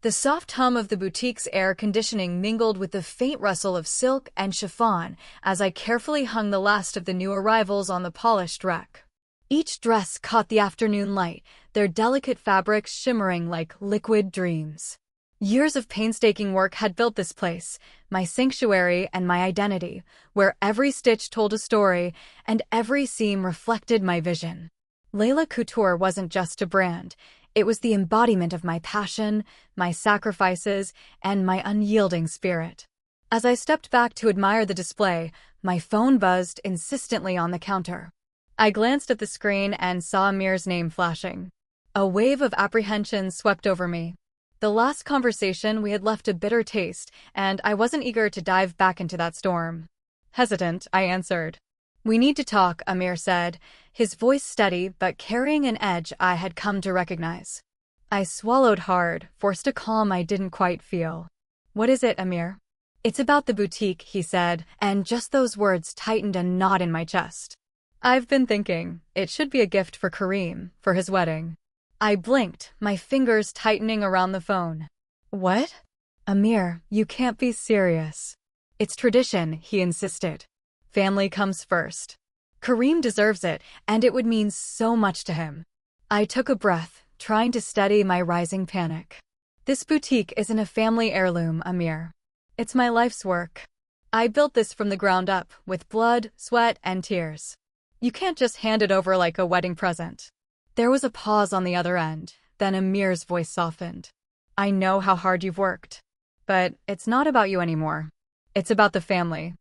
The soft hum of the boutique's air conditioning mingled with the faint rustle of silk and chiffon as I carefully hung the last of the new arrivals on the polished rack. Each dress caught the afternoon light, their delicate fabrics shimmering like liquid dreams. Years of painstaking work had built this place, my sanctuary and my identity, where every stitch told a story and every seam reflected my vision. Leila Couture wasn't just a brand. It was the embodiment of my passion, my sacrifices, and my unyielding spirit. As I stepped back to admire the display, my phone buzzed insistently on the counter. I glanced at the screen and saw Amir's name flashing. A wave of apprehension swept over me. The last conversation we had left a bitter taste, and I wasn't eager to dive back into that storm. Hesitant, I answered. "We need to talk," Amir said, his voice steady but carrying an edge I had come to recognize. I swallowed hard, forced a calm I didn't quite feel. "What is it, Amir?" "It's about the boutique," he said, and just those words tightened a knot in my chest. "I've been thinking, it should be a gift for Kareem, for his wedding." I blinked, my fingers tightening around the phone. "What?" "Amir, you can't be serious." "It's tradition," he insisted. "Family comes first. Kareem deserves it, and it would mean so much to him." I took a breath, trying to steady my rising panic. "This boutique isn't a family heirloom, Amir. It's my life's work. I built this from the ground up, with blood, sweat, and tears. You can't just hand it over like a wedding present." There was a pause on the other end, then Amir's voice softened. "I know how hard you've worked. But it's not about you anymore. It's about the family."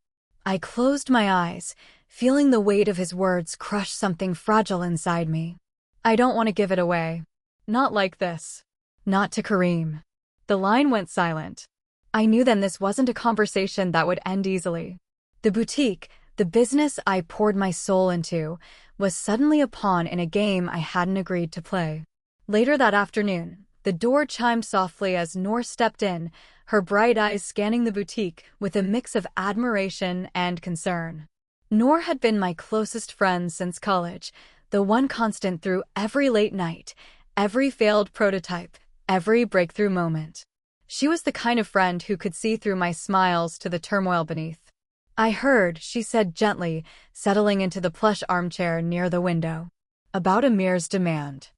I closed my eyes, feeling the weight of his words crush something fragile inside me. "I don't want to give it away. Not like this. Not to Kareem." The line went silent. I knew then this wasn't a conversation that would end easily. The boutique, the business I poured my soul into, was suddenly a pawn in a game I hadn't agreed to play. Later that afternoon, the door chimed softly as Noor stepped in, her bright eyes scanning the boutique with a mix of admiration and concern. Noor had been my closest friend since college, the one constant through every late night, every failed prototype, every breakthrough moment. She was the kind of friend who could see through my smiles to the turmoil beneath. "I heard," she said gently, settling into the plush armchair near the window. "About Amir's demand."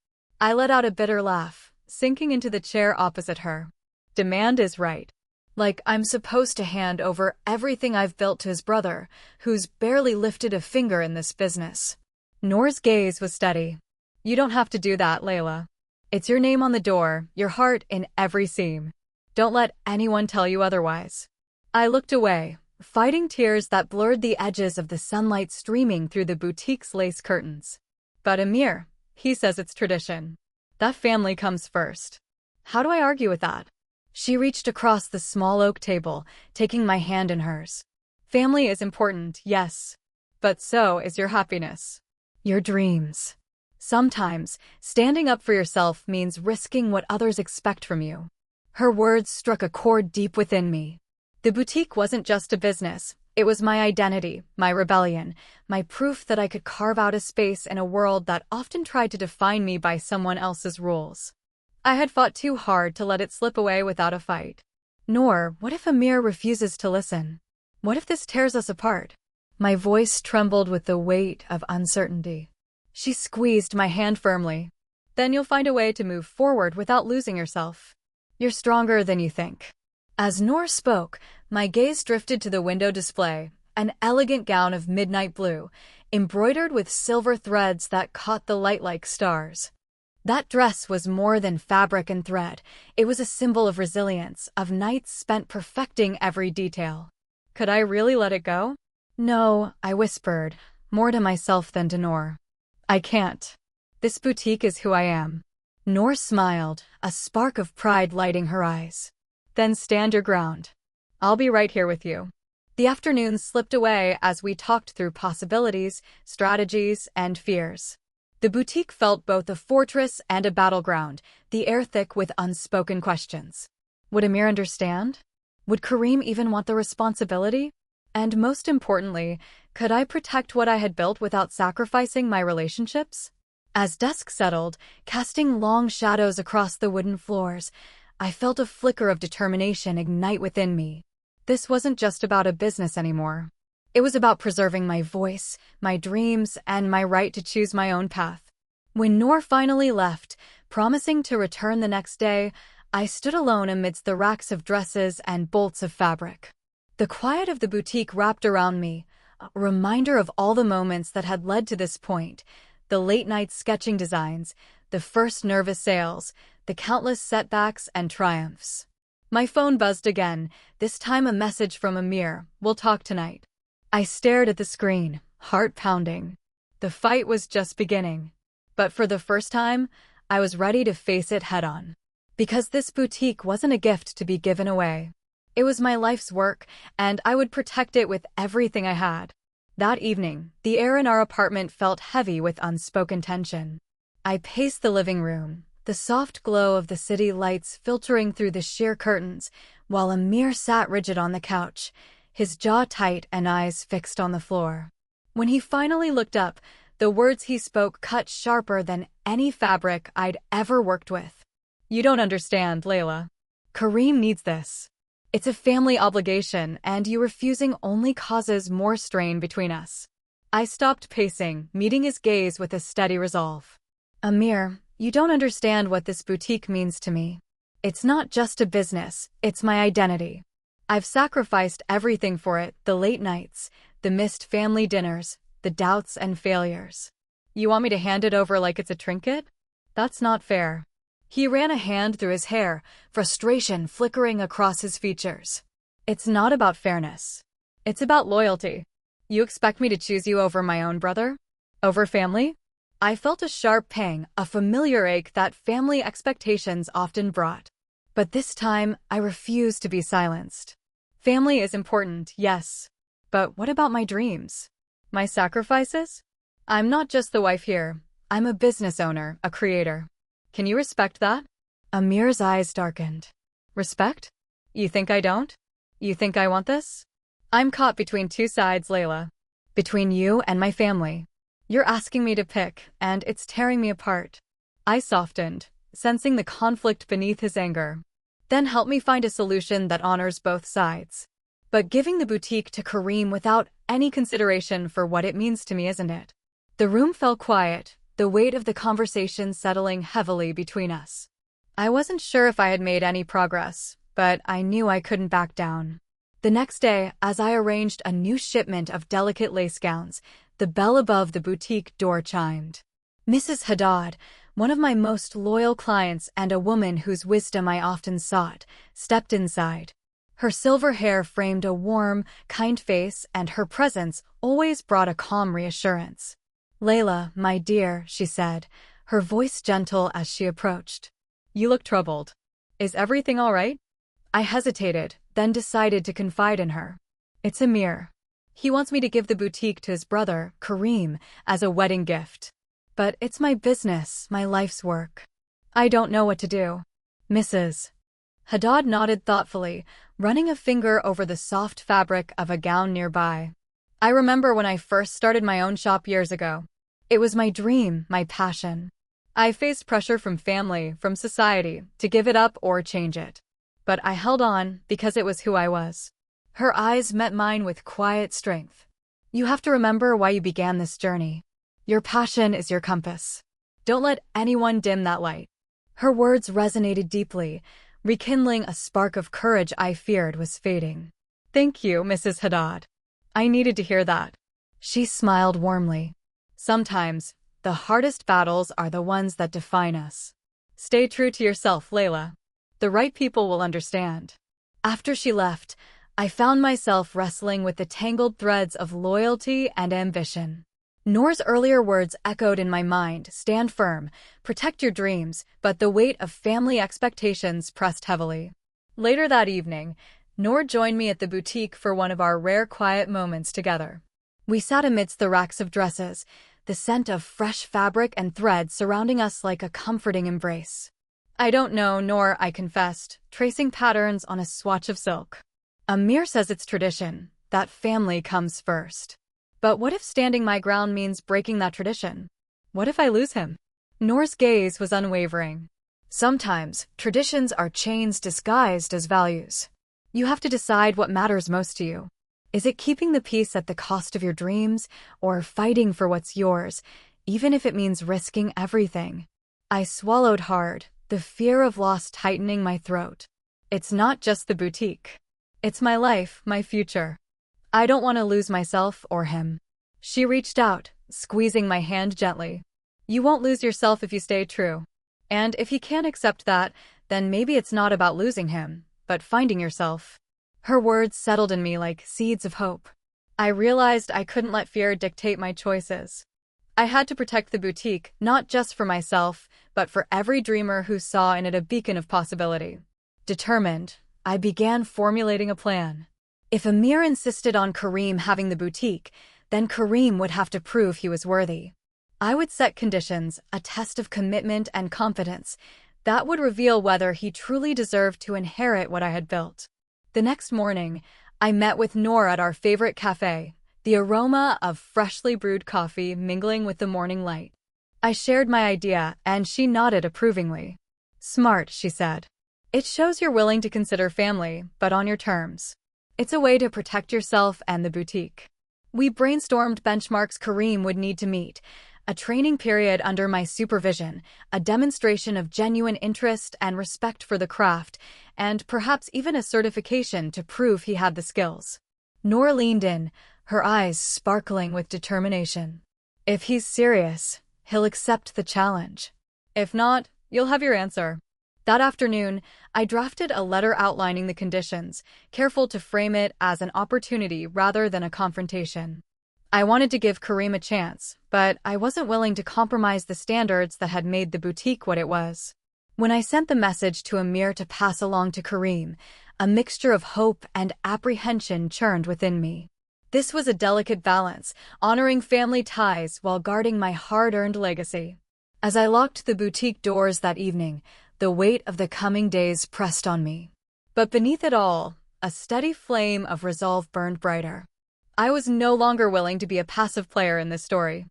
I let out a bitter laugh, sinking into the chair opposite her. Demand is right. Like I'm supposed to hand over everything I've built to his brother, who's barely lifted a finger in this business. Noor's gaze was steady. "You don't have to do that, Leila. It's your name on the door, your heart in every seam. Don't let anyone tell you otherwise." I looked away, fighting tears that blurred the edges of the sunlight streaming through the boutique's lace curtains. "But Amir, he says it's tradition. That family comes first. How do I argue with that?" She reached across the small oak table, taking my hand in hers. "Family is important, yes. But so is your happiness. Your dreams. Sometimes, standing up for yourself means risking what others expect from you." Her words struck a chord deep within me. The boutique wasn't just a business. It was my identity, my rebellion, my proof that I could carve out a space in a world that often tried to define me by someone else's rules. I had fought too hard to let it slip away without a fight. "Noor, what if Amir refuses to listen? What if this tears us apart?" My voice trembled with the weight of uncertainty. She squeezed my hand firmly. "Then you'll find a way to move forward without losing yourself. You're stronger than you think." As Noor spoke, my gaze drifted to the window display, an elegant gown of midnight blue, embroidered with silver threads that caught the light like stars. That dress was more than fabric and thread. It was a symbol of resilience, of nights spent perfecting every detail. Could I really let it go? "No," I whispered, more to myself than to Noor. "I can't. This boutique is who I am." Noor smiled, a spark of pride lighting her eyes. "Then stand your ground. I'll be right here with you." The afternoon slipped away as we talked through possibilities, strategies, and fears. The boutique felt both a fortress and a battleground, the air thick with unspoken questions. Would Amir understand? Would Kareem even want the responsibility? And most importantly, could I protect what I had built without sacrificing my relationships? As dusk settled, casting long shadows across the wooden floors, I felt a flicker of determination ignite within me. This wasn't just about a business anymore. It was about preserving my voice, my dreams, and my right to choose my own path. When Noor finally left, promising to return the next day, I stood alone amidst the racks of dresses and bolts of fabric. The quiet of the boutique wrapped around me, a reminder of all the moments that had led to this point, the late-night sketching designs, the first nervous sales, the countless setbacks and triumphs. My phone buzzed again, this time a message from Amir, "We'll talk tonight." I stared at the screen, heart pounding. The fight was just beginning. But for the first time, I was ready to face it head-on. Because this boutique wasn't a gift to be given away. It was my life's work, and I would protect it with everything I had. That evening, the air in our apartment felt heavy with unspoken tension. I paced the living room, the soft glow of the city lights filtering through the sheer curtains, while Amir sat rigid on the couch, his jaw tight and eyes fixed on the floor. When he finally looked up, the words he spoke cut sharper than any fabric I'd ever worked with. "You don't understand, Leila. Kareem needs this. It's a family obligation, and you refusing only causes more strain between us." I stopped pacing, meeting his gaze with a steady resolve. "Amir, you don't understand what this boutique means to me. It's not just a business, it's my identity. I've sacrificed everything for it, the late nights, the missed family dinners, the doubts and failures. You want me to hand it over like it's a trinket? That's not fair." He ran a hand through his hair, frustration flickering across his features. "It's not about fairness. It's about loyalty. You expect me to choose you over my own brother? Over family?" I felt a sharp pang, a familiar ache that family expectations often brought. But this time, I refused to be silenced. Family is important, yes. But what about my dreams? My sacrifices? I'm not just the wife here. I'm a business owner, a creator. Can you respect that? Amir's eyes darkened. Respect? You think I don't? You think I want this? I'm caught between two sides, Leila. Between you and my family. You're asking me to pick, and it's tearing me apart. I softened, sensing the conflict beneath his anger. Then help me find a solution that honors both sides. But giving the boutique to Kareem without any consideration for what it means to me, isn't it? The room fell quiet, the weight of the conversation settling heavily between us. I wasn't sure if I had made any progress, but I knew I couldn't back down. The next day, as I arranged a new shipment of delicate lace gowns, the bell above the boutique door chimed. Mrs. Haddad, one of my most loyal clients and a woman whose wisdom I often sought, stepped inside. Her silver hair framed a warm, kind face, and her presence always brought a calm reassurance. "Leila, my dear," she said, her voice gentle as she approached. "You look troubled. Is everything all right?" I hesitated, then decided to confide in her. "It's Amir. He wants me to give the boutique to his brother, Kareem, as a wedding gift. But it's my business, my life's work. I don't know what to do." "Mrs. Haddad nodded thoughtfully, running a finger over the soft fabric of a gown nearby. "I remember when I first started my own shop years ago. It was my dream, my passion. I faced pressure from family, from society, to give it up or change it. But I held on because it was who I was." Her eyes met mine with quiet strength. "You have to remember why you began this journey. Your passion is your compass. Don't let anyone dim that light." Her words resonated deeply, rekindling a spark of courage I feared was fading. "Thank you, Mrs. Haddad. I needed to hear that." She smiled warmly. "Sometimes, the hardest battles are the ones that define us. Stay true to yourself, Leila. The right people will understand." After she left, I found myself wrestling with the tangled threads of loyalty and ambition. Noor's earlier words echoed in my mind, "Stand firm, protect your dreams," but the weight of family expectations pressed heavily. Later that evening, Noor joined me at the boutique for one of our rare quiet moments together. We sat amidst the racks of dresses, the scent of fresh fabric and thread surrounding us like a comforting embrace. "I don't know, Noor," I confessed, tracing patterns on a swatch of silk. "Amir says it's tradition, that family comes first. But what if standing my ground means breaking that tradition? What if I lose him?" Noor's gaze was unwavering. Sometimes, traditions are chains disguised as values. You have to decide what matters most to you. Is it keeping the peace at the cost of your dreams, or fighting for what's yours, even if it means risking everything? I swallowed hard, the fear of loss tightening my throat. It's not just the boutique. It's my life, my future. I don't want to lose myself or him. She reached out, squeezing my hand gently. You won't lose yourself if you stay true. And if he can't accept that, then maybe it's not about losing him, but finding yourself. Her words settled in me like seeds of hope. I realized I couldn't let fear dictate my choices. I had to protect the boutique, not just for myself, but for every dreamer who saw in it a beacon of possibility. Determined, I began formulating a plan. If Amir insisted on Kareem having the boutique, then Kareem would have to prove he was worthy. I would set conditions, a test of commitment and confidence, that would reveal whether he truly deserved to inherit what I had built. The next morning, I met with Noor at our favorite cafe, the aroma of freshly brewed coffee mingling with the morning light. I shared my idea, and she nodded approvingly. Smart, she said. It shows you're willing to consider family, but on your terms. It's a way to protect yourself and the boutique. We brainstormed benchmarks Kareem would need to meet, a training period under my supervision, a demonstration of genuine interest and respect for the craft, and perhaps even a certification to prove he had the skills. Noor leaned in, her eyes sparkling with determination. If he's serious, he'll accept the challenge. If not, you'll have your answer. That afternoon, I drafted a letter outlining the conditions, careful to frame it as an opportunity rather than a confrontation. I wanted to give Kareem a chance, but I wasn't willing to compromise the standards that had made the boutique what it was. When I sent the message to Amir to pass along to Kareem, a mixture of hope and apprehension churned within me. This was a delicate balance, honoring family ties while guarding my hard-earned legacy. As I locked the boutique doors that evening, the weight of the coming days pressed on me. But beneath it all, a steady flame of resolve burned brighter. I was no longer willing to be a passive player in this story.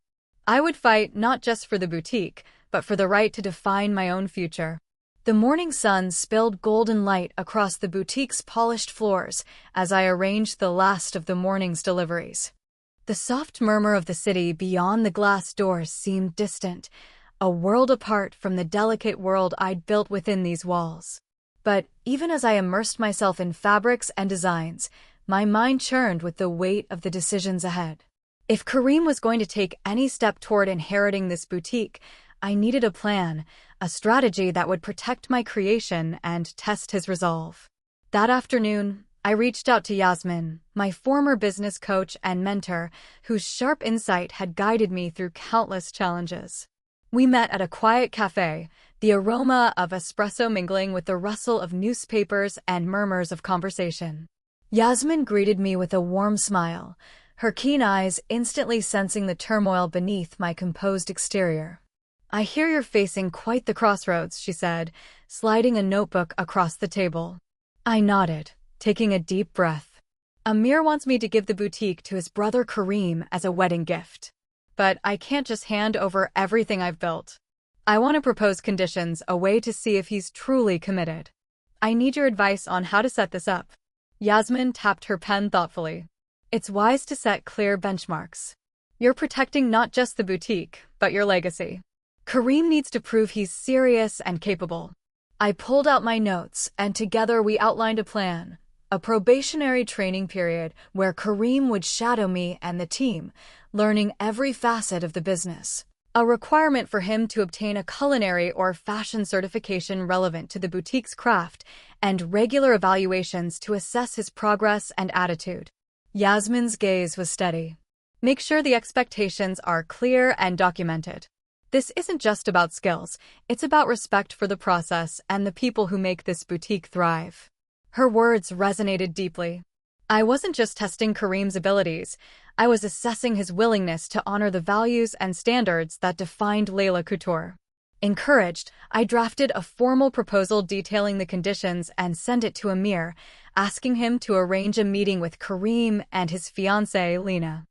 I would fight not just for the boutique, but for the right to define my own future. The morning sun spilled golden light across the boutique's polished floors as I arranged the last of the morning's deliveries. The soft murmur of the city beyond the glass doors seemed distant, a world apart from the delicate world I'd built within these walls. But even as I immersed myself in fabrics and designs, my mind churned with the weight of the decisions ahead. If Kareem was going to take any step toward inheriting this boutique, I needed a plan, a strategy that would protect my creation and test his resolve. That afternoon, I reached out to Yasmin, my former business coach and mentor, whose sharp insight had guided me through countless challenges. We met at a quiet cafe, the aroma of espresso mingling with the rustle of newspapers and murmurs of conversation. Yasmin greeted me with a warm smile, her keen eyes instantly sensing the turmoil beneath my composed exterior. I hear you're facing quite the crossroads, she said, sliding a notebook across the table. I nodded, taking a deep breath. Amir wants me to give the boutique to his brother Kareem as a wedding gift. But I can't just hand over everything I've built. I want to propose conditions, a way to see if he's truly committed. I need your advice on how to set this up. Yasmin tapped her pen thoughtfully. It's wise to set clear benchmarks. You're protecting not just the boutique, but your legacy. Kareem needs to prove he's serious and capable. I pulled out my notes, and together we outlined a plan. A probationary training period where Kareem would shadow me and the team, learning every facet of the business. A requirement for him to obtain a culinary or fashion certification relevant to the boutique's craft, and regular evaluations to assess his progress and attitude. Yasmin's gaze was steady. Make sure the expectations are clear and documented. This isn't just about skills, it's about respect for the process and the people who make this boutique thrive. Her words resonated deeply. I wasn't just testing Kareem's abilities, I was assessing his willingness to honor the values and standards that defined Leila Couture. Encouraged, I drafted a formal proposal detailing the conditions and sent it to Amir, asking him to arrange a meeting with Kareem and his fiancée, Lena.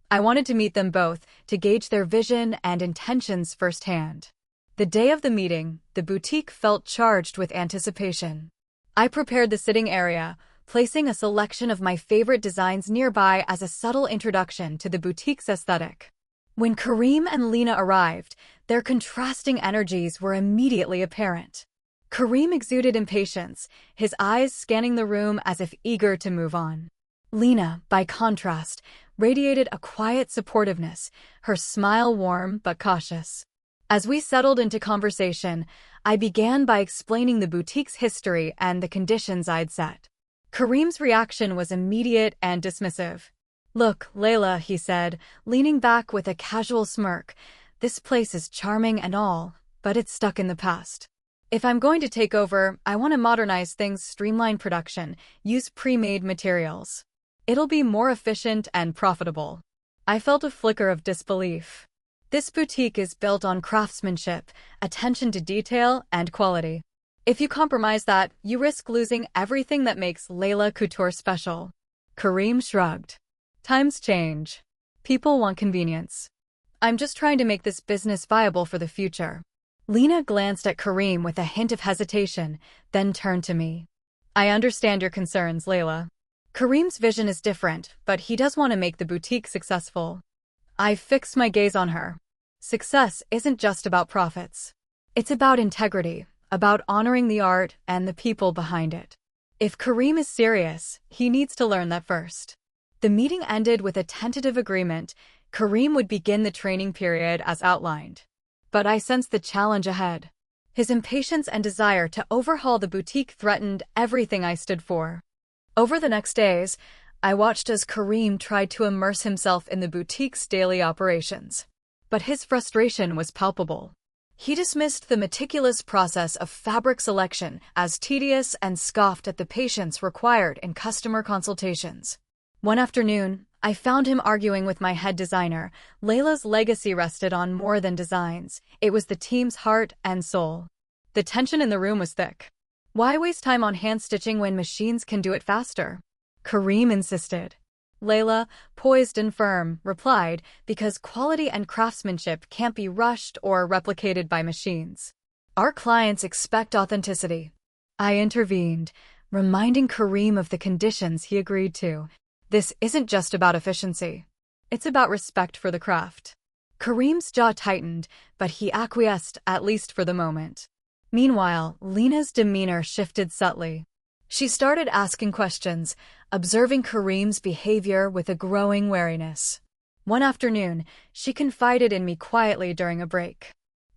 I wanted to meet them both, to gauge their vision and intentions firsthand. The day of the meeting, the boutique felt charged with anticipation. I prepared the sitting area, placing a selection of my favorite designs nearby as a subtle introduction to the boutique's aesthetic. When Kareem and Lena arrived, their contrasting energies were immediately apparent. Kareem exuded impatience, his eyes scanning the room as if eager to move on. Lena, by contrast, radiated a quiet supportiveness, her smile warm but cautious. As we settled into conversation, I began by explaining the boutique's history and the conditions I'd set. Kareem's reaction was immediate and dismissive. "Look, Leila," he said, leaning back with a casual smirk, "this place is charming and all, but it's stuck in the past. If I'm going to take over, I want to modernize things, streamline production, use pre-made materials. It'll be more efficient and profitable." I felt a flicker of disbelief. This boutique is built on craftsmanship, attention to detail, and quality. If you compromise that, you risk losing everything that makes Leila Couture special. Kareem shrugged. Times change. People want convenience. I'm just trying to make this business viable for the future. Lena glanced at Kareem with a hint of hesitation, then turned to me. I understand your concerns, Leila. Kareem's vision is different, but he does want to make the boutique successful. I fixed my gaze on her. Success isn't just about profits. It's about integrity, about honoring the art and the people behind it. If Kareem is serious, he needs to learn that first. The meeting ended with a tentative agreement. Kareem would begin the training period as outlined. But I sensed the challenge ahead. His impatience and desire to overhaul the boutique threatened everything I stood for. Over the next days, I watched as Kareem tried to immerse himself in the boutique's daily operations. But his frustration was palpable. He dismissed the meticulous process of fabric selection as tedious and scoffed at the patience required in customer consultations. One afternoon, I found him arguing with my head designer. Leila's legacy rested on more than designs. It was the team's heart and soul. The tension in the room was thick. Why waste time on hand stitching when machines can do it faster? Kareem insisted. Leila, poised and firm, replied, because quality and craftsmanship can't be rushed or replicated by machines. Our clients expect authenticity. I intervened, reminding Kareem of the conditions he agreed to. This isn't just about efficiency. It's about respect for the craft. Kareem's jaw tightened, but he acquiesced, at least for the moment. Meanwhile, Lena's demeanor shifted subtly. She started asking questions, observing Kareem's behavior with a growing wariness. One afternoon, she confided in me quietly during a break.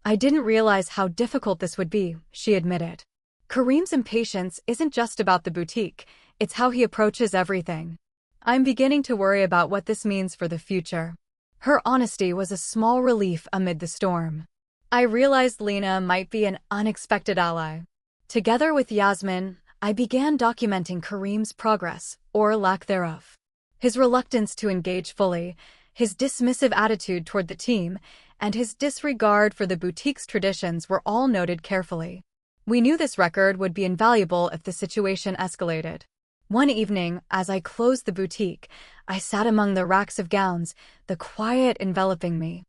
I didn't realize how difficult this would be, she admitted. Kareem's impatience isn't just about the boutique, it's how he approaches everything. I'm beginning to worry about what this means for the future. Her honesty was a small relief amid the storm. I realized Lena might be an unexpected ally. Together with Yasmin, I began documenting Kareem's progress, or lack thereof. His reluctance to engage fully, his dismissive attitude toward the team, and his disregard for the boutique's traditions were all noted carefully. We knew this record would be invaluable if the situation escalated. One evening, as I closed the boutique, I sat among the racks of gowns, the quiet enveloping me.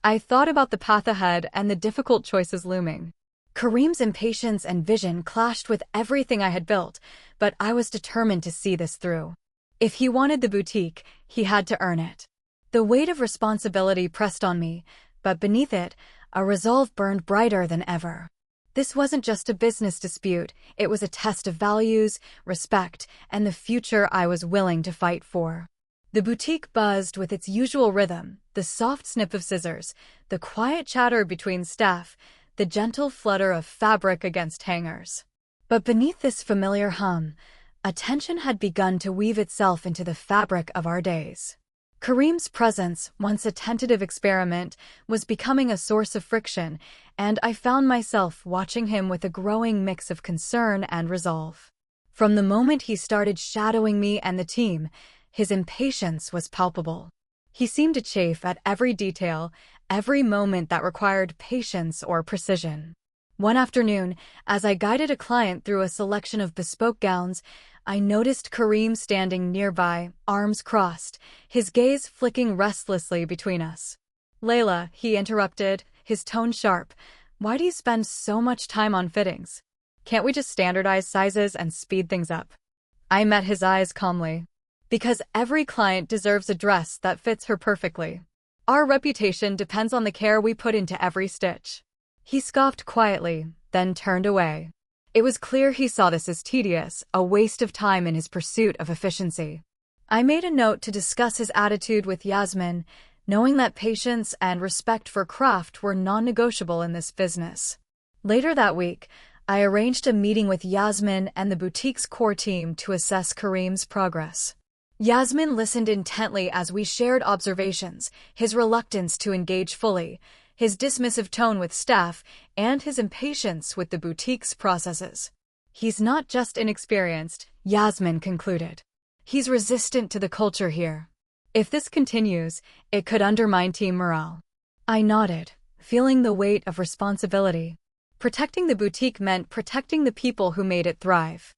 I thought about the path ahead and the difficult choices looming. Kareem's impatience and vision clashed with everything I had built, but I was determined to see this through. If he wanted the boutique, he had to earn it. The weight of responsibility pressed on me, but beneath it, a resolve burned brighter than ever. This wasn't just a business dispute, it was a test of values, respect, and the future I was willing to fight for. The boutique buzzed with its usual rhythm, the soft snip of scissors, the quiet chatter between staff, the gentle flutter of fabric against hangers. But beneath this familiar hum, a tension had begun to weave itself into the fabric of our days. Kareem's presence, once a tentative experiment, was becoming a source of friction, and I found myself watching him with a growing mix of concern and resolve. From the moment he started shadowing me and the team, his impatience was palpable. He seemed to chafe at every detail, every moment that required patience or precision. One afternoon, as I guided a client through a selection of bespoke gowns, I noticed Kareem standing nearby, arms crossed, his gaze flicking restlessly between us. "Leila," he interrupted, his tone sharp, Why do you spend so much time on fittings? Can't we just standardize sizes and speed things up? I met his eyes calmly. Because every client deserves a dress that fits her perfectly. Our reputation depends on the care we put into every stitch. He scoffed quietly, then turned away. It was clear he saw this as tedious, a waste of time in his pursuit of efficiency. I made a note to discuss his attitude with Yasmin, knowing that patience and respect for craft were non-negotiable in this business. Later that week, I arranged a meeting with Yasmin and the boutique's core team to assess Kareem's progress. Yasmin listened intently as we shared observations, his reluctance to engage fully, his dismissive tone with staff, and his impatience with the boutique's processes. He's not just inexperienced, Yasmin concluded. He's resistant to the culture here. If this continues, it could undermine team morale. I nodded, feeling the weight of responsibility. Protecting the boutique meant protecting the people who made it thrive.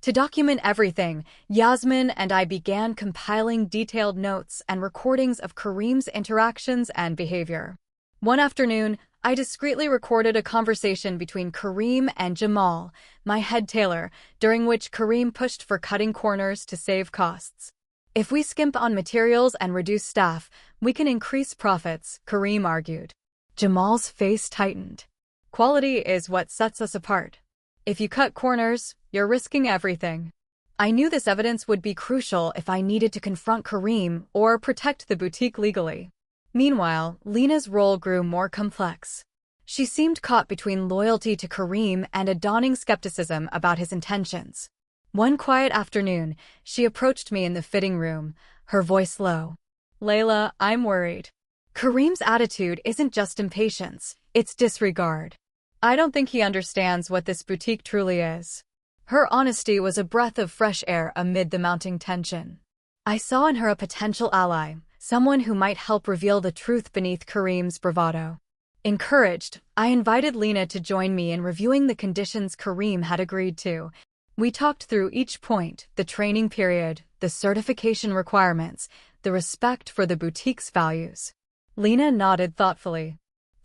To document everything, Yasmin and I began compiling detailed notes and recordings of Kareem's interactions and behavior. One afternoon, I discreetly recorded a conversation between Kareem and Jamal, my head tailor, during which Kareem pushed for cutting corners to save costs. If we skimp on materials and reduce staff, we can increase profits, Kareem argued. Jamal's face tightened. Quality is what sets us apart. If you cut corners, you're risking everything. I knew this evidence would be crucial if I needed to confront Kareem or protect the boutique legally. Meanwhile, Lena's role grew more complex. She seemed caught between loyalty to Kareem and a dawning skepticism about his intentions. One quiet afternoon, she approached me in the fitting room, her voice low. Leila, I'm worried. Kareem's attitude isn't just impatience, it's disregard. I don't think he understands what this boutique truly is. Her honesty was a breath of fresh air amid the mounting tension. I saw in her a potential ally, someone who might help reveal the truth beneath Kareem's bravado. Encouraged, I invited Lena to join me in reviewing the conditions Kareem had agreed to. We talked through each point, the training period, the certification requirements, the respect for the boutique's values. Lena nodded thoughtfully.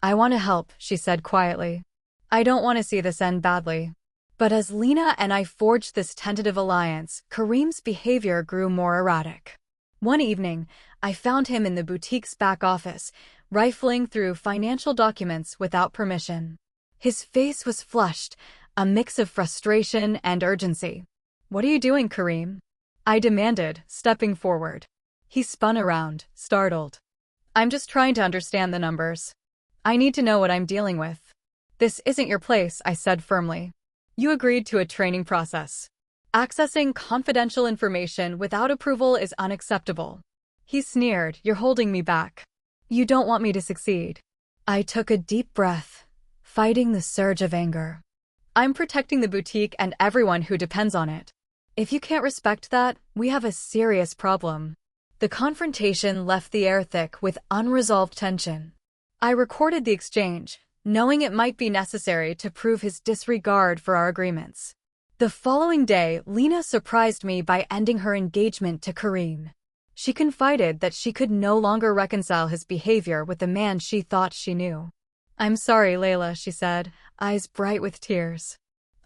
I want to help, she said quietly. I don't want to see this end badly. But as Lena and I forged this tentative alliance, Kareem's behavior grew more erratic. One evening, I found him in the boutique's back office, rifling through financial documents without permission. His face was flushed, a mix of frustration and urgency. What are you doing, Kareem? I demanded, stepping forward. He spun around, startled. I'm just trying to understand the numbers. I need to know what I'm dealing with. This isn't your place, I said firmly. You agreed to a training process. Accessing confidential information without approval is unacceptable. He sneered, you're holding me back. You don't want me to succeed. I took a deep breath, fighting the surge of anger. I'm protecting the boutique and everyone who depends on it. If you can't respect that, we have a serious problem. The confrontation left the air thick with unresolved tension. I recorded the exchange, knowing it might be necessary to prove his disregard for our agreements. The following day, Lena surprised me by ending her engagement to Kareem. She confided that she could no longer reconcile his behavior with the man she thought she knew. I'm sorry, Leila, she said, eyes bright with tears.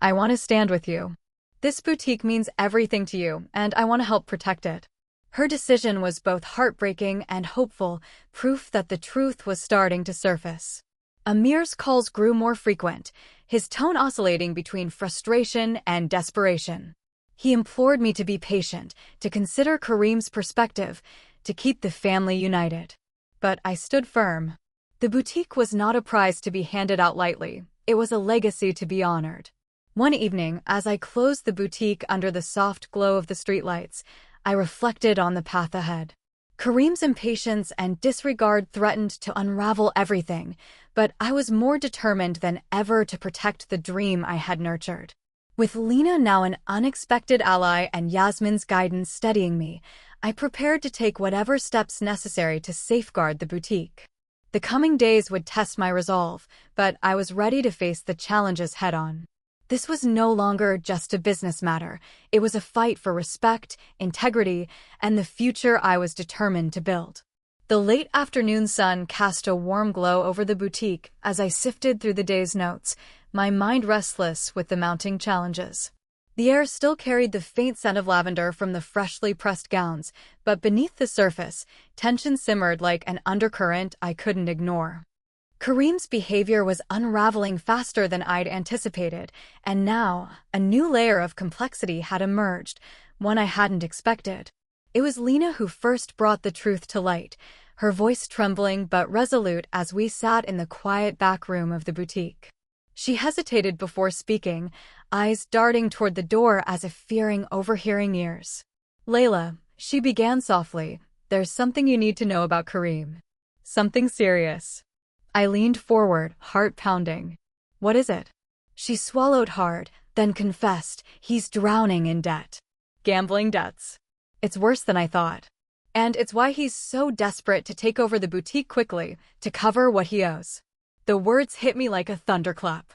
I want to stand with you. This boutique means everything to you, and I want to help protect it. Her decision was both heartbreaking and hopeful, proof that the truth was starting to surface. Amir's calls grew more frequent, his tone oscillating between frustration and desperation. He implored me to be patient, to consider Kareem's perspective, to keep the family united. But I stood firm. The boutique was not a prize to be handed out lightly, it was a legacy to be honored. One evening, as I closed the boutique under the soft glow of the streetlights, I reflected on the path ahead. Kareem's impatience and disregard threatened to unravel everything, but I was more determined than ever to protect the dream I had nurtured. With Lena now an unexpected ally and Yasmin's guidance steadying me, I prepared to take whatever steps necessary to safeguard the boutique. The coming days would test my resolve, but I was ready to face the challenges head-on. This was no longer just a business matter. It was a fight for respect, integrity, and the future I was determined to build. The late afternoon sun cast a warm glow over the boutique as I sifted through the day's notes, my mind restless with the mounting challenges. The air still carried the faint scent of lavender from the freshly pressed gowns, but beneath the surface, tension simmered like an undercurrent I couldn't ignore. Kareem's behavior was unraveling faster than I'd anticipated, and now a new layer of complexity had emerged, one I hadn't expected. It was Lena who first brought the truth to light, her voice trembling but resolute as we sat in the quiet back room of the boutique. She hesitated before speaking, eyes darting toward the door as if fearing overhearing ears. "Leila," she began softly, "there's something you need to know about Kareem. Something serious." I leaned forward, heart pounding. "What is it?" She swallowed hard, then confessed, "He's drowning in debt. Gambling debts. It's worse than I thought. And it's why he's so desperate to take over the boutique quickly, to cover what he owes." The words hit me like a thunderclap.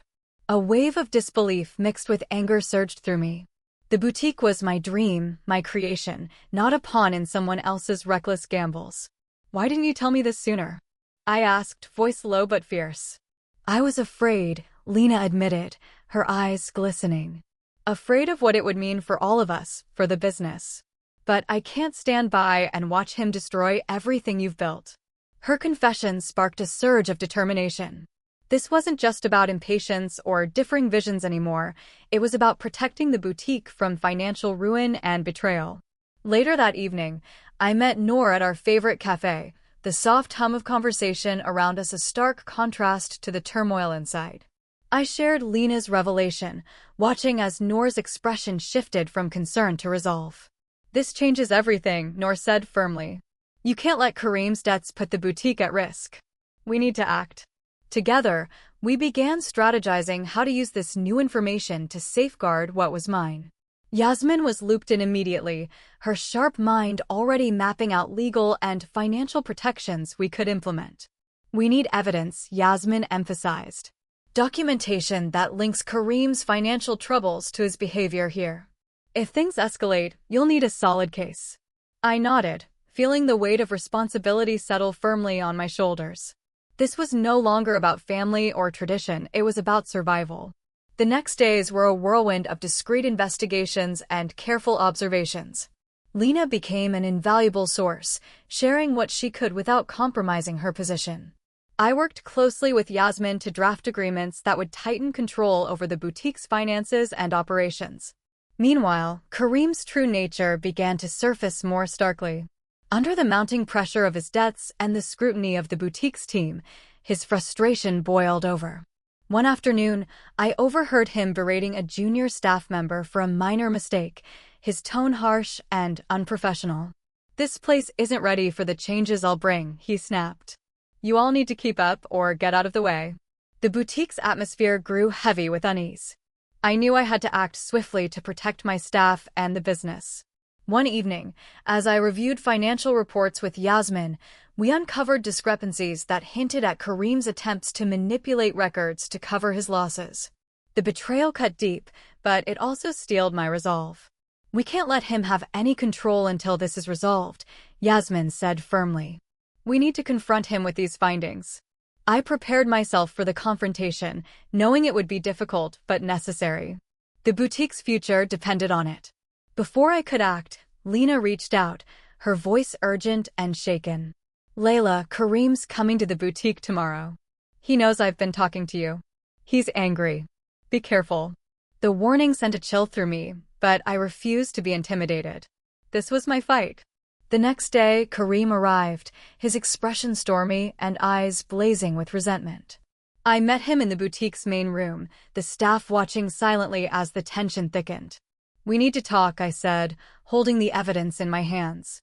A wave of disbelief mixed with anger surged through me. The boutique was my dream, my creation, not a pawn in someone else's reckless gambles. "Why didn't you tell me this sooner?" I asked, voice low but fierce. "I was afraid," Lena admitted, her eyes glistening. "Afraid of what it would mean for all of us, for the business. But I can't stand by and watch him destroy everything you've built." Her confession sparked a surge of determination. This wasn't just about impatience or differing visions anymore, it was about protecting the boutique from financial ruin and betrayal. Later that evening, I met Noor at our favorite cafe, the soft hum of conversation around us a stark contrast to the turmoil inside. I shared Lena's revelation, watching as Noor's expression shifted from concern to resolve. "This changes everything," Noor said firmly. "You can't let Kareem's debts put the boutique at risk. We need to act." Together, we began strategizing how to use this new information to safeguard what was mine. Yasmin was looped in immediately, her sharp mind already mapping out legal and financial protections we could implement. "We need evidence," Yasmin emphasized. "Documentation that links Kareem's financial troubles to his behavior here. If things escalate, you'll need a solid case." I nodded, feeling the weight of responsibility settle firmly on my shoulders. This was no longer about family or tradition, it was about survival. The next days were a whirlwind of discreet investigations and careful observations. Lena became an invaluable source, sharing what she could without compromising her position. I worked closely with Yasmin to draft agreements that would tighten control over the boutique's finances and operations. Meanwhile, Kareem's true nature began to surface more starkly. Under the mounting pressure of his debts and the scrutiny of the boutique's team, his frustration boiled over. One afternoon, I overheard him berating a junior staff member for a minor mistake, his tone harsh and unprofessional. "This place isn't ready for the changes I'll bring," he snapped. "You all need to keep up or get out of the way." The boutique's atmosphere grew heavy with unease. I knew I had to act swiftly to protect my staff and the business. One evening, as I reviewed financial reports with Yasmin, we uncovered discrepancies that hinted at Kareem's attempts to manipulate records to cover his losses. The betrayal cut deep, but it also steeled my resolve. "We can't let him have any control until this is resolved," Yasmin said firmly. "We need to confront him with these findings." I prepared myself for the confrontation, knowing it would be difficult but necessary. The boutique's future depended on it. Before I could act, Lena reached out, her voice urgent and shaken. "Leila, Kareem's coming to the boutique tomorrow. He knows I've been talking to you. He's angry. Be careful." The warning sent a chill through me, but I refused to be intimidated. This was my fight. The next day, Kareem arrived, his expression stormy and eyes blazing with resentment. I met him in the boutique's main room, the staff watching silently as the tension thickened. "We need to talk," I said, holding the evidence in my hands.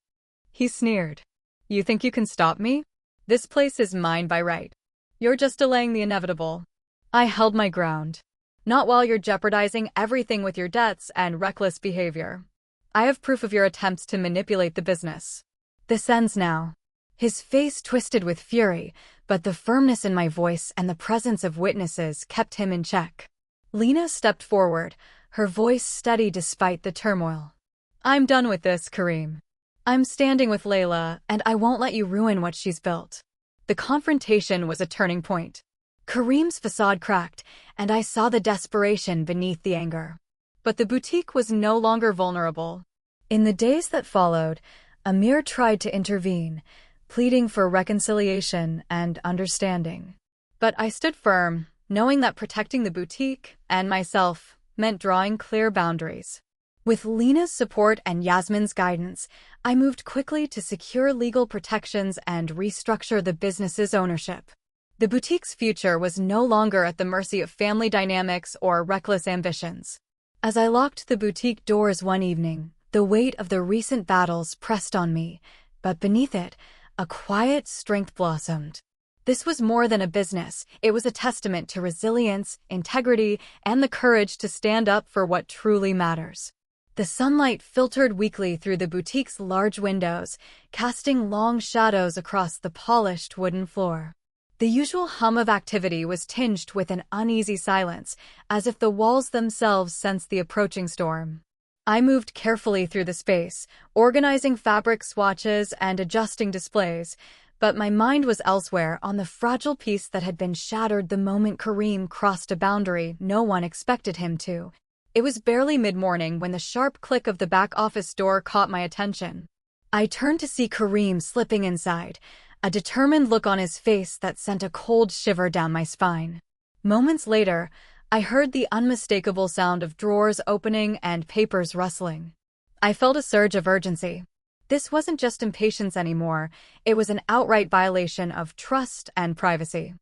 He sneered. "You think you can stop me? This place is mine by right. You're just delaying the inevitable." I held my ground. "Not while you're jeopardizing everything with your debts and reckless behavior. I have proof of your attempts to manipulate the business. This ends now." His face twisted with fury, but the firmness in my voice and the presence of witnesses kept him in check. Lena stepped forward, her voice steady despite the turmoil. "I'm done with this, Kareem. I'm standing with Leila, and I won't let you ruin what she's built. The confrontation was a turning point. Kareem's facade cracked, and I saw the desperation beneath the anger. But the boutique was no longer vulnerable. In the days that followed, Amir tried to intervene, pleading for reconciliation and understanding. But I stood firm, knowing that protecting the boutique and myself meant drawing clear boundaries. With Lena's support and Yasmin's guidance, I moved quickly to secure legal protections and restructure the business's ownership. The boutique's future was no longer at the mercy of family dynamics or reckless ambitions. As I locked the boutique doors one evening, the weight of the recent battles pressed on me, but beneath it, a quiet strength blossomed. This was more than a business. It was a testament to resilience, integrity, and the courage to stand up for what truly matters. The sunlight filtered weakly through the boutique's large windows, casting long shadows across the polished wooden floor. The usual hum of activity was tinged with an uneasy silence, as if the walls themselves sensed the approaching storm. I moved carefully through the space, organizing fabric swatches and adjusting displays, but my mind was elsewhere, on the fragile piece that had been shattered the moment Kareem crossed a boundary no one expected him to. It was barely mid-morning when the sharp click of the back office door caught my attention. I turned to see Kareem slipping inside, a determined look on his face that sent a cold shiver down my spine. Moments later, I heard the unmistakable sound of drawers opening and papers rustling. I felt a surge of urgency. This wasn't just impatience anymore, it was an outright violation of trust and privacy.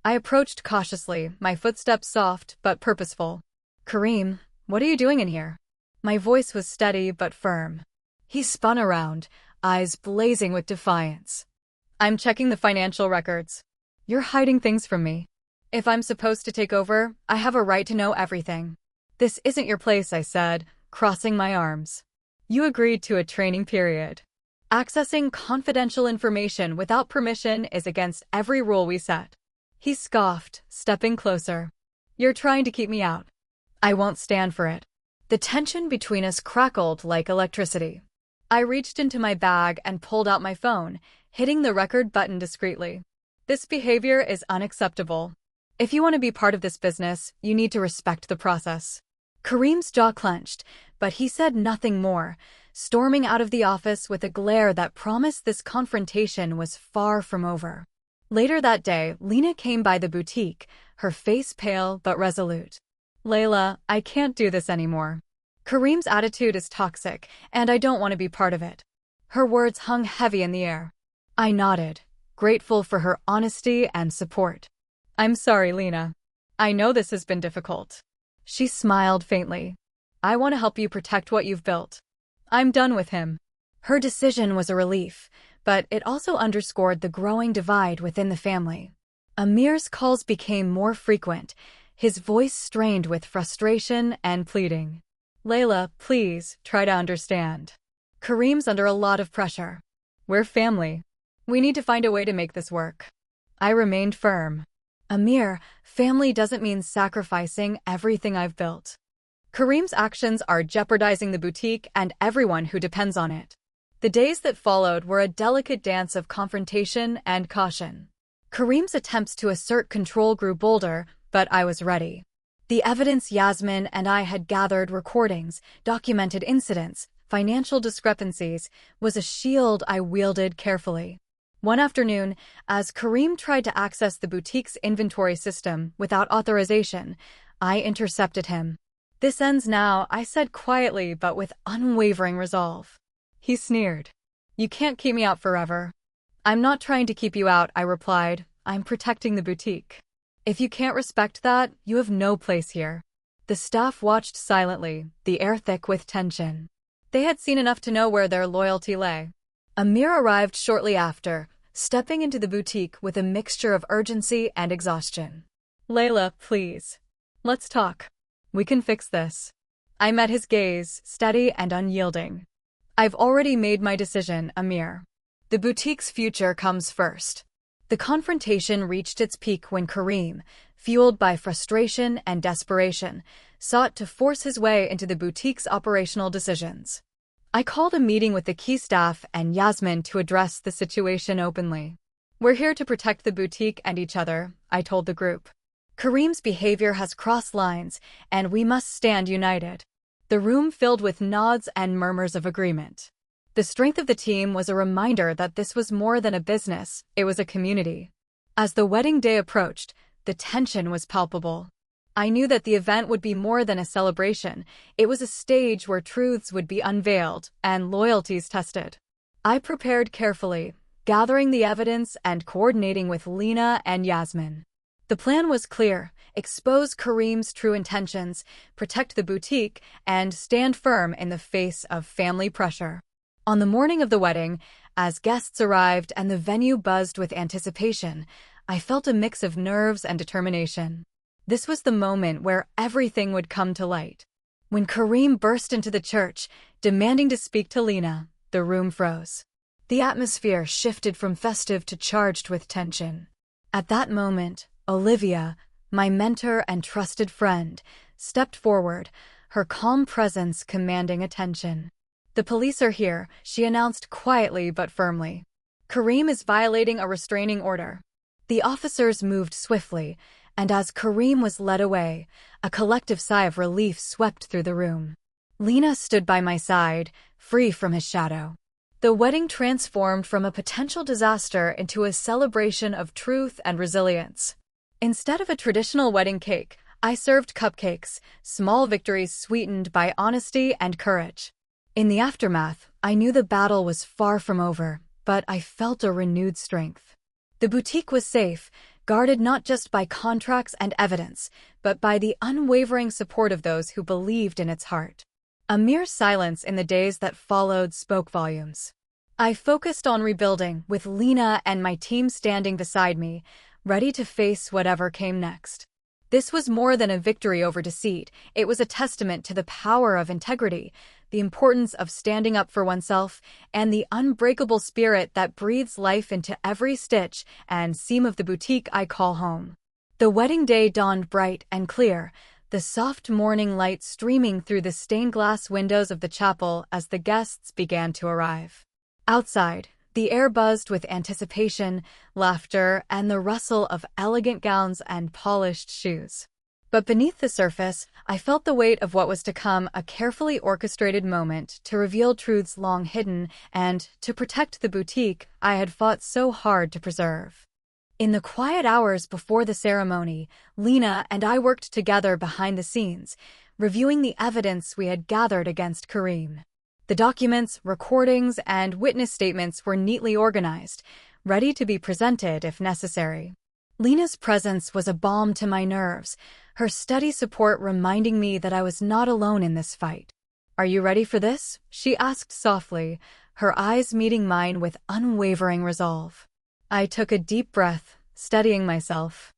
I approached cautiously, my footsteps soft but purposeful. "Kareem, what are you doing in here?" My voice was steady but firm. He spun around, eyes blazing with defiance. "I'm checking the financial records. You're hiding things from me. If I'm supposed to take over, I have a right to know everything." "This isn't your place," I said, crossing my arms. "You agreed to a training period. Accessing confidential information without permission is against every rule we set." He scoffed, stepping closer. "You're trying to keep me out. I won't stand for it." The tension between us crackled like electricity. I reached into my bag and pulled out my phone, hitting the record button discreetly. "This behavior is unacceptable. If you want to be part of this business, you need to respect the process." Kareem's jaw clenched, but he said nothing more, storming out of the office with a glare that promised this confrontation was far from over. Later that day, Lena came by the boutique, her face pale but resolute. "Leila, I can't do this anymore. Kareem's attitude is toxic, and I don't want to be part of it." Her words hung heavy in the air. I nodded, grateful for her honesty and support. "I'm sorry, Lena. I know this has been difficult." She smiled faintly. "I want to help you protect what you've built. I'm done with him." Her decision was a relief, but it also underscored the growing divide within the family. Amir's calls became more frequent, his voice strained with frustration and pleading. "Leila, please, try to understand. Kareem's under a lot of pressure. We're family. We need to find a way to make this work." I remained firm. "Amir, family doesn't mean sacrificing everything I've built. Kareem's actions are jeopardizing the boutique and everyone who depends on it." The days that followed were a delicate dance of confrontation and caution. Kareem's attempts to assert control grew bolder, but I was ready. The evidence Yasmin and I had gathered, recordings, documented incidents, financial discrepancies, was a shield I wielded carefully. One afternoon, as Kareem tried to access the boutique's inventory system without authorization, I intercepted him. "This ends now," I said quietly but with unwavering resolve. He sneered. "You can't keep me out forever." "I'm not trying to keep you out," I replied. "I'm protecting the boutique. If you can't respect that, you have no place here." The staff watched silently, the air thick with tension. They had seen enough to know where their loyalty lay. Amir arrived shortly after, stepping into the boutique with a mixture of urgency and exhaustion. "Leila, please. Let's talk. We can fix this." I met his gaze, steady and unyielding. "I've already made my decision, Amir. The boutique's future comes first." The confrontation reached its peak when Kareem, fueled by frustration and desperation, sought to force his way into the boutique's operational decisions. I called a meeting with the key staff and Yasmin to address the situation openly. We're here to protect the boutique and each other, I told the group. Kareem's behavior has crossed lines, and we must stand united. The room filled with nods and murmurs of agreement. The strength of the team was a reminder that this was more than a business, it was a community. As the wedding day approached, the tension was palpable. I knew that the event would be more than a celebration. It was a stage where truths would be unveiled and loyalties tested. I prepared carefully, gathering the evidence and coordinating with Lena and Yasmin. The plan was clear: expose Kareem's true intentions, protect the boutique, and stand firm in the face of family pressure. On the morning of the wedding, as guests arrived and the venue buzzed with anticipation, I felt a mix of nerves and determination. This was the moment where everything would come to light. When Kareem burst into the church, demanding to speak to Lena, the room froze. The atmosphere shifted from festive to charged with tension. At that moment, Olivia, my mentor and trusted friend, stepped forward, her calm presence commanding attention. "The police are here," she announced quietly but firmly. "Kareem is violating a restraining order." The officers moved swiftly, and as Kareem was led away, a collective sigh of relief swept through the room. Lena stood by my side, free from his shadow. The wedding transformed from a potential disaster into a celebration of truth and resilience. Instead of a traditional wedding cake, I served cupcakes, small victories sweetened by honesty and courage. In the aftermath, I knew the battle was far from over, but I felt a renewed strength. The boutique was safe, guarded not just by contracts and evidence, but by the unwavering support of those who believed in its heart. A mere silence in the days that followed spoke volumes. I focused on rebuilding, with Lena and my team standing beside me, ready to face whatever came next. This was more than a victory over deceit. It was a testament to the power of integrity, the importance of standing up for oneself, and the unbreakable spirit that breathes life into every stitch and seam of the boutique I call home. The wedding day dawned bright and clear, the soft morning light streaming through the stained glass windows of the chapel as the guests began to arrive. Outside, the air buzzed with anticipation, laughter, and the rustle of elegant gowns and polished shoes. But beneath the surface, I felt the weight of what was to come, a carefully orchestrated moment to reveal truths long hidden and to protect the boutique I had fought so hard to preserve. In the quiet hours before the ceremony, Lena and I worked together behind the scenes, reviewing the evidence we had gathered against Kareem. The documents, recordings, and witness statements were neatly organized, ready to be presented if necessary. Lena's presence was a balm to my nerves, her steady support reminding me that I was not alone in this fight. "Are you ready for this?" she asked softly, her eyes meeting mine with unwavering resolve. I took a deep breath, steadying myself.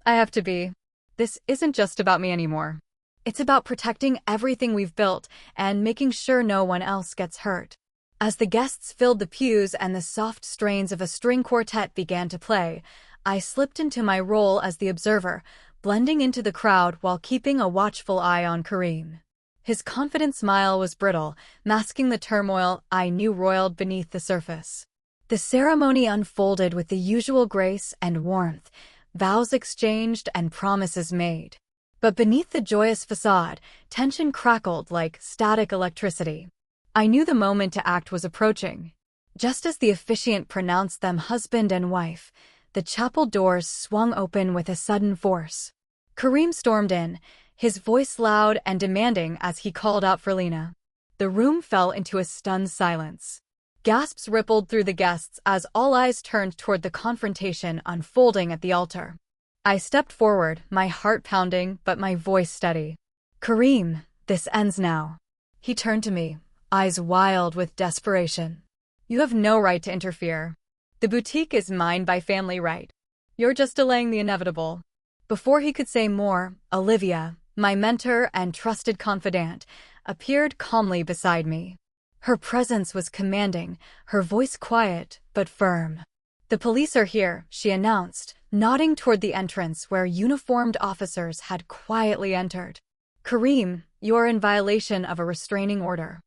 "I have to be. This isn't just about me anymore. It's about protecting everything we've built and making sure no one else gets hurt." As the guests filled the pews and the soft strains of a string quartet began to play, I slipped into my role as the observer, blending into the crowd while keeping a watchful eye on Kareem. His confident smile was brittle, masking the turmoil I knew roiled beneath the surface. The ceremony unfolded with the usual grace and warmth, vows exchanged and promises made. But beneath the joyous facade, tension crackled like static electricity. I knew the moment to act was approaching. Just as the officiant pronounced them husband and wife, the chapel doors swung open with a sudden force. Kareem stormed in, his voice loud and demanding as he called out for Lena. The room fell into a stunned silence. Gasps rippled through the guests as all eyes turned toward the confrontation unfolding at the altar. I stepped forward, my heart pounding but my voice steady. "Kareem, this ends now." He turned to me, eyes wild with desperation. "You have no right to interfere. The boutique is mine by family right. You're just delaying the inevitable." Before he could say more, Olivia, my mentor and trusted confidant, appeared calmly beside me. Her presence was commanding, her voice quiet but firm. "The police are here," she announced, nodding toward the entrance where uniformed officers had quietly entered. "Kareem, you're in violation of a restraining order."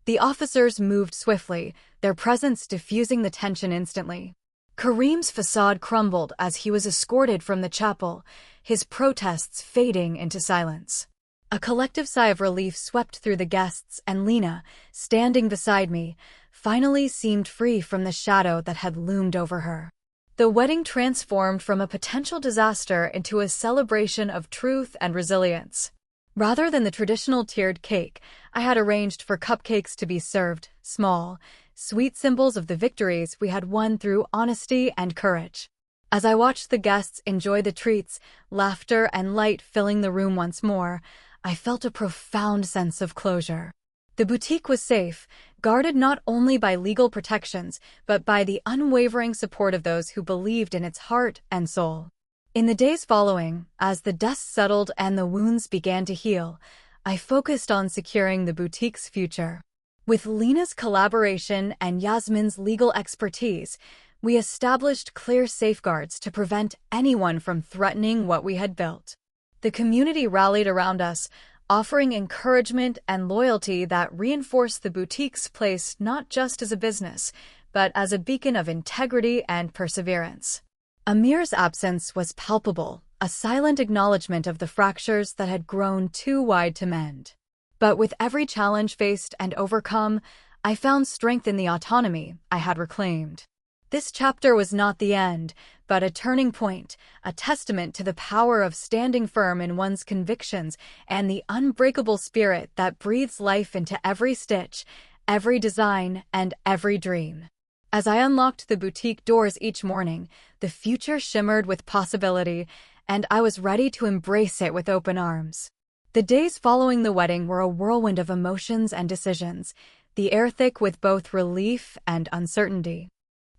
The officers moved swiftly, their presence diffusing the tension instantly. Kareem's facade crumbled as he was escorted from the chapel, his protests fading into silence. A collective sigh of relief swept through the guests, and Lena, standing beside me, finally seemed free from the shadow that had loomed over her. The wedding transformed from a potential disaster into a celebration of truth and resilience. Rather than the traditional tiered cake, I had arranged for cupcakes to be served, small, sweet symbols of the victories we had won through honesty and courage. As I watched the guests enjoy the treats, laughter and light filling the room once more, I felt a profound sense of closure. The boutique was safe, guarded not only by legal protections, but by the unwavering support of those who believed in its heart and soul. In the days following, as the dust settled and the wounds began to heal, I focused on securing the boutique's future. With Lena's collaboration and Yasmin's legal expertise, we established clear safeguards to prevent anyone from threatening what we had built. The community rallied around us, offering encouragement and loyalty that reinforced the boutique's place not just as a business, but as a beacon of integrity and perseverance. Amir's absence was palpable, a silent acknowledgement of the fractures that had grown too wide to mend. But with every challenge faced and overcome, I found strength in the autonomy I had reclaimed. This chapter was not the end, but a turning point, a testament to the power of standing firm in one's convictions and the unbreakable spirit that breathes life into every stitch, every design, and every dream. As I unlocked the boutique doors each morning, the future shimmered with possibility, and I was ready to embrace it with open arms. The days following the wedding were a whirlwind of emotions and decisions, the air thick with both relief and uncertainty.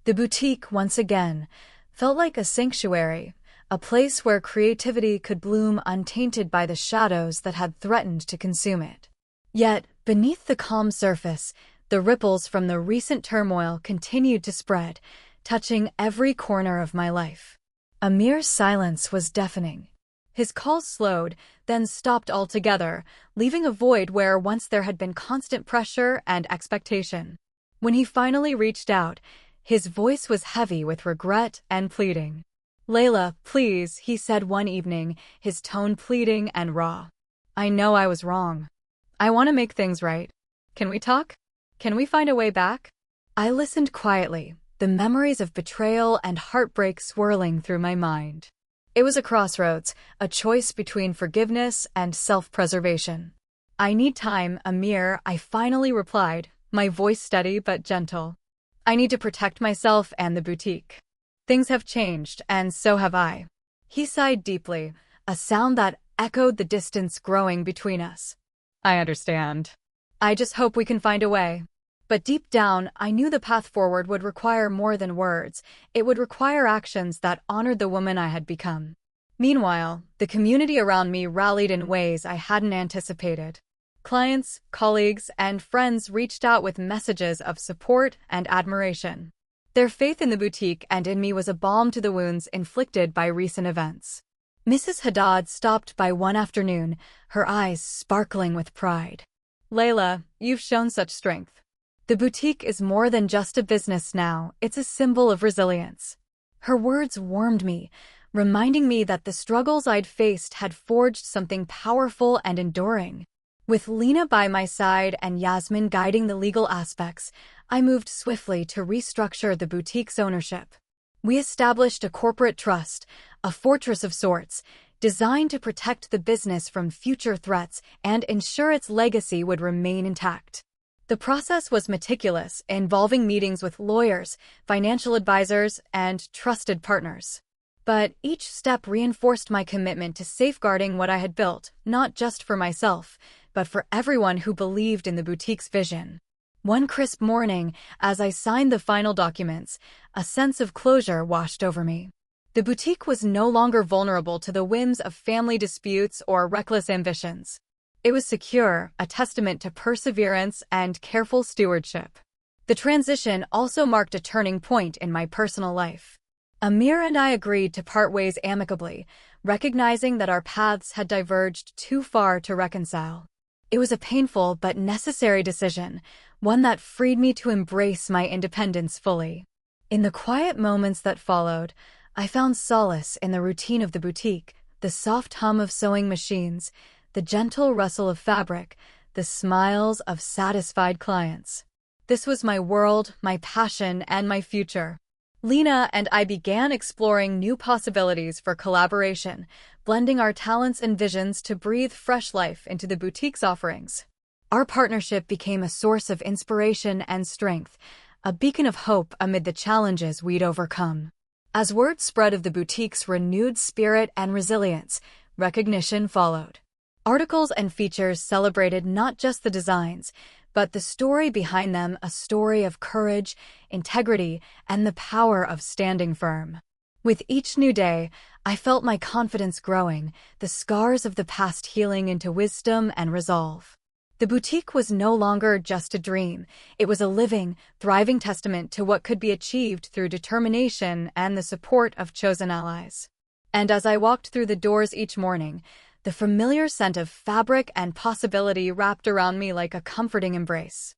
The boutique, once again, felt like a sanctuary, a place where creativity could bloom untainted by the shadows that had threatened to consume it. Yet, beneath the calm surface, the ripples from the recent turmoil continued to spread, touching every corner of my life. Amir's silence was deafening. His calls slowed, then stopped altogether, leaving a void where once there had been constant pressure and expectation. When he finally reached out, his voice was heavy with regret and pleading. "Leila, please," he said one evening, his tone pleading and raw. "I know I was wrong. I want to make things right. Can we talk? Can we find a way back?" I listened quietly, the memories of betrayal and heartbreak swirling through my mind. It was a crossroads, a choice between forgiveness and self-preservation. "I need time, Amir," I finally replied, my voice steady but gentle. "I need to protect myself and the boutique. Things have changed, and so have I." He sighed deeply, a sound that echoed the distance growing between us. "I understand. I just hope we can find a way." But deep down, I knew the path forward would require more than words. It would require actions that honored the woman I had become. Meanwhile, the community around me rallied in ways I hadn't anticipated. Clients, colleagues, and friends reached out with messages of support and admiration. Their faith in the boutique and in me was a balm to the wounds inflicted by recent events. Mrs. Haddad stopped by one afternoon, her eyes sparkling with pride. "Leila, you've shown such strength. The boutique is more than just a business now, it's a symbol of resilience." Her words warmed me, reminding me that the struggles I'd faced had forged something powerful and enduring. With Lena by my side and Yasmin guiding the legal aspects, I moved swiftly to restructure the boutique's ownership. We established a corporate trust, a fortress of sorts, designed to protect the business from future threats and ensure its legacy would remain intact. The process was meticulous, involving meetings with lawyers, financial advisors, and trusted partners. But each step reinforced my commitment to safeguarding what I had built, not just for myself, but for everyone who believed in the boutique's vision. One crisp morning, as I signed the final documents, a sense of closure washed over me. The boutique was no longer vulnerable to the whims of family disputes or reckless ambitions. It was secure, a testament to perseverance and careful stewardship. The transition also marked a turning point in my personal life. Amir and I agreed to part ways amicably, recognizing that our paths had diverged too far to reconcile. It was a painful but necessary decision, one that freed me to embrace my independence fully. In the quiet moments that followed, I found solace in the routine of the boutique, the soft hum of sewing machines, the gentle rustle of fabric, the smiles of satisfied clients. This was my world, my passion, and my future. Lena and I began exploring new possibilities for collaboration, blending our talents and visions to breathe fresh life into the boutique's offerings. Our partnership became a source of inspiration and strength, a beacon of hope amid the challenges we'd overcome. As word spread of the boutique's renewed spirit and resilience, recognition followed. Articles and features celebrated not just the designs, but the story behind them, a story of courage, integrity, and the power of standing firm. With each new day, I felt my confidence growing, the scars of the past healing into wisdom and resolve. The boutique was no longer just a dream. It was a living, thriving testament to what could be achieved through determination and the support of chosen allies. And as I walked through the doors each morning, the familiar scent of fabric and possibility wrapped around me like a comforting embrace.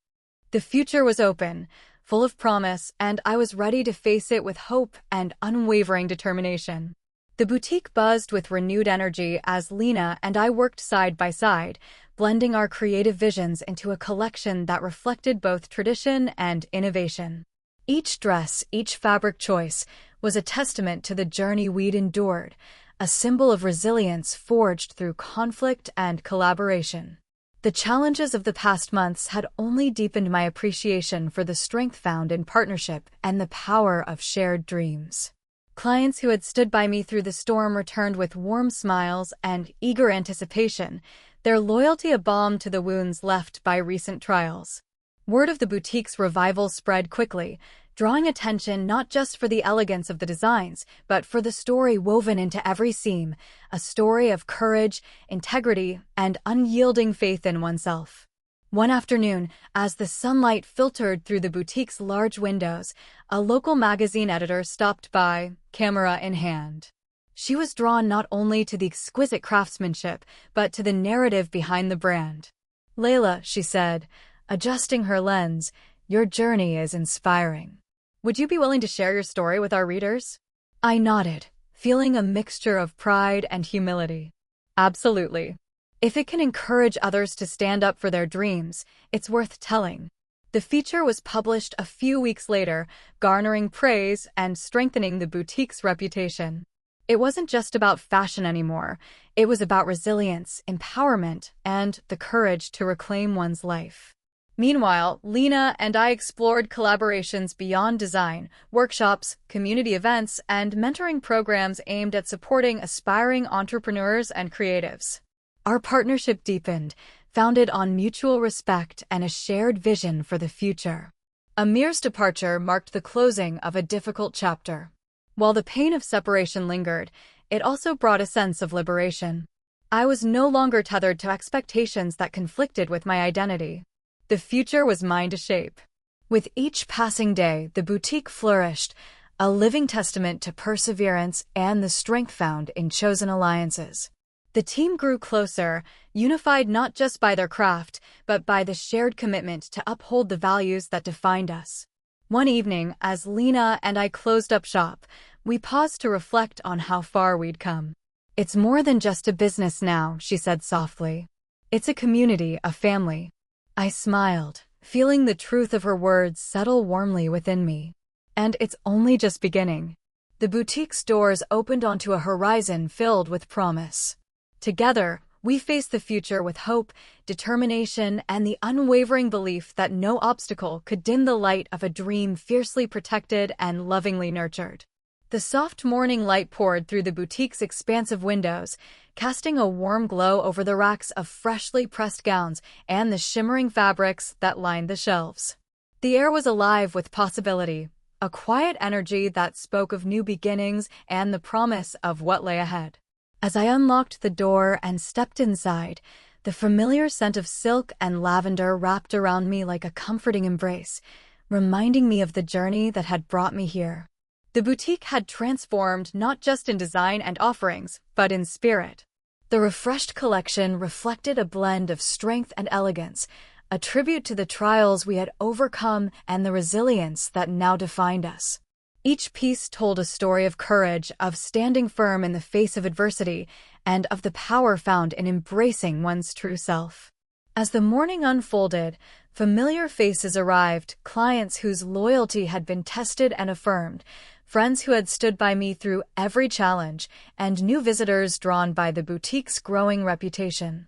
The future was open, full of promise, and I was ready to face it with hope and unwavering determination. The boutique buzzed with renewed energy as Lena and I worked side by side, blending our creative visions into a collection that reflected both tradition and innovation. Each dress, each fabric choice, was a testament to the journey we'd endured, a symbol of resilience forged through conflict and collaboration. The challenges of the past months had only deepened my appreciation for the strength found in partnership and the power of shared dreams. Clients who had stood by me through the storm returned with warm smiles and eager anticipation, their loyalty a balm to the wounds left by recent trials. Word of the boutique's revival spread quickly, drawing attention not just for the elegance of the designs, but for the story woven into every seam, a story of courage, integrity, and unyielding faith in oneself. One afternoon, as the sunlight filtered through the boutique's large windows, a local magazine editor stopped by, camera in hand. She was drawn not only to the exquisite craftsmanship, but to the narrative behind the brand. "Leila," she said, adjusting her lens, "your journey is inspiring. Would you be willing to share your story with our readers?" I nodded, feeling a mixture of pride and humility. "Absolutely. If it can encourage others to stand up for their dreams, it's worth telling." The feature was published a few weeks later, garnering praise and strengthening the boutique's reputation. It wasn't just about fashion anymore. It was about resilience, empowerment, and the courage to reclaim one's life. Meanwhile, Lena and I explored collaborations beyond design, workshops, community events, and mentoring programs aimed at supporting aspiring entrepreneurs and creatives. Our partnership deepened, founded on mutual respect and a shared vision for the future. Amir's departure marked the closing of a difficult chapter. While the pain of separation lingered, it also brought a sense of liberation. I was no longer tethered to expectations that conflicted with my identity. The future was mine to shape. With each passing day, the boutique flourished, a living testament to perseverance and the strength found in chosen alliances. The team grew closer, unified not just by their craft, but by the shared commitment to uphold the values that defined us. One evening, as Lena and I closed up shop, we paused to reflect on how far we'd come. "It's more than just a business now," she said softly. "It's a community, a family." I smiled, feeling the truth of her words settle warmly within me. And it's only just beginning. The boutique's doors opened onto a horizon filled with promise. Together, we face the future with hope, determination, and the unwavering belief that no obstacle could dim the light of a dream fiercely protected and lovingly nurtured. The soft morning light poured through the boutique's expansive windows, casting a warm glow over the racks of freshly pressed gowns and the shimmering fabrics that lined the shelves. The air was alive with possibility, a quiet energy that spoke of new beginnings and the promise of what lay ahead. As I unlocked the door and stepped inside, the familiar scent of silk and lavender wrapped around me like a comforting embrace, reminding me of the journey that had brought me here. The boutique had transformed not just in design and offerings, but in spirit. The refreshed collection reflected a blend of strength and elegance, a tribute to the trials we had overcome and the resilience that now defined us. Each piece told a story of courage, of standing firm in the face of adversity, and of the power found in embracing one's true self. As the morning unfolded, familiar faces arrived, clients whose loyalty had been tested and affirmed, friends who had stood by me through every challenge, and new visitors drawn by the boutique's growing reputation.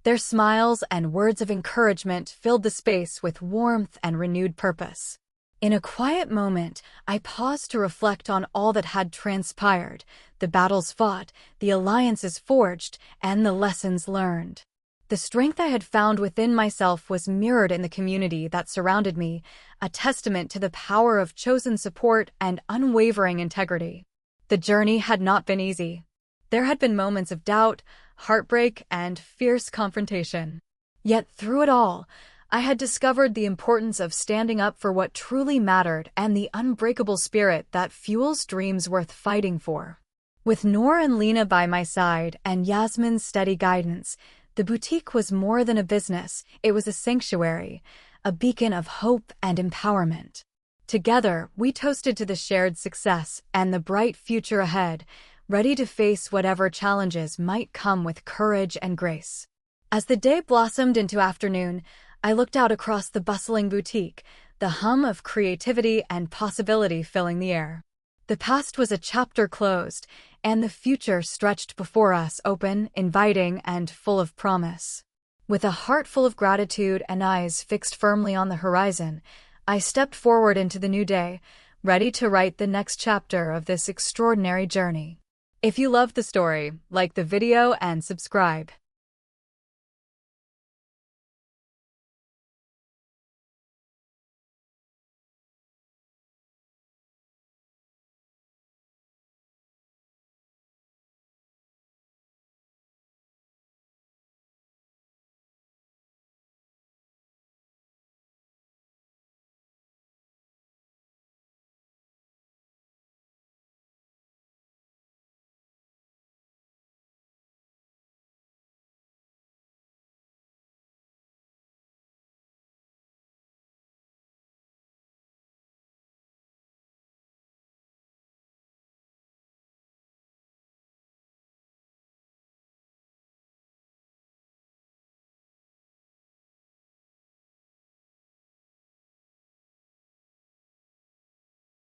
Their smiles and words of encouragement filled the space with warmth and renewed purpose. In a quiet moment, I paused to reflect on all that had transpired, the battles fought, the alliances forged, and the lessons learned. The strength I had found within myself was mirrored in the community that surrounded me, a testament to the power of chosen support and unwavering integrity. The journey had not been easy. There had been moments of doubt, heartbreak, and fierce confrontation. Yet through it all, I had discovered the importance of standing up for what truly mattered and the unbreakable spirit that fuels dreams worth fighting for. With Noor and Lena by my side and Yasmin's steady guidance, the boutique was more than a business, it was a sanctuary, a beacon of hope and empowerment. Together, we toasted to the shared success and the bright future ahead, ready to face whatever challenges might come with courage and grace. As the day blossomed into afternoon, I looked out across the bustling boutique, the hum of creativity and possibility filling the air. The past was a chapter closed, and the future stretched before us, open, inviting, and full of promise. With a heart full of gratitude and eyes fixed firmly on the horizon, I stepped forward into the new day, ready to write the next chapter of this extraordinary journey. If you loved the story, like the video and subscribe.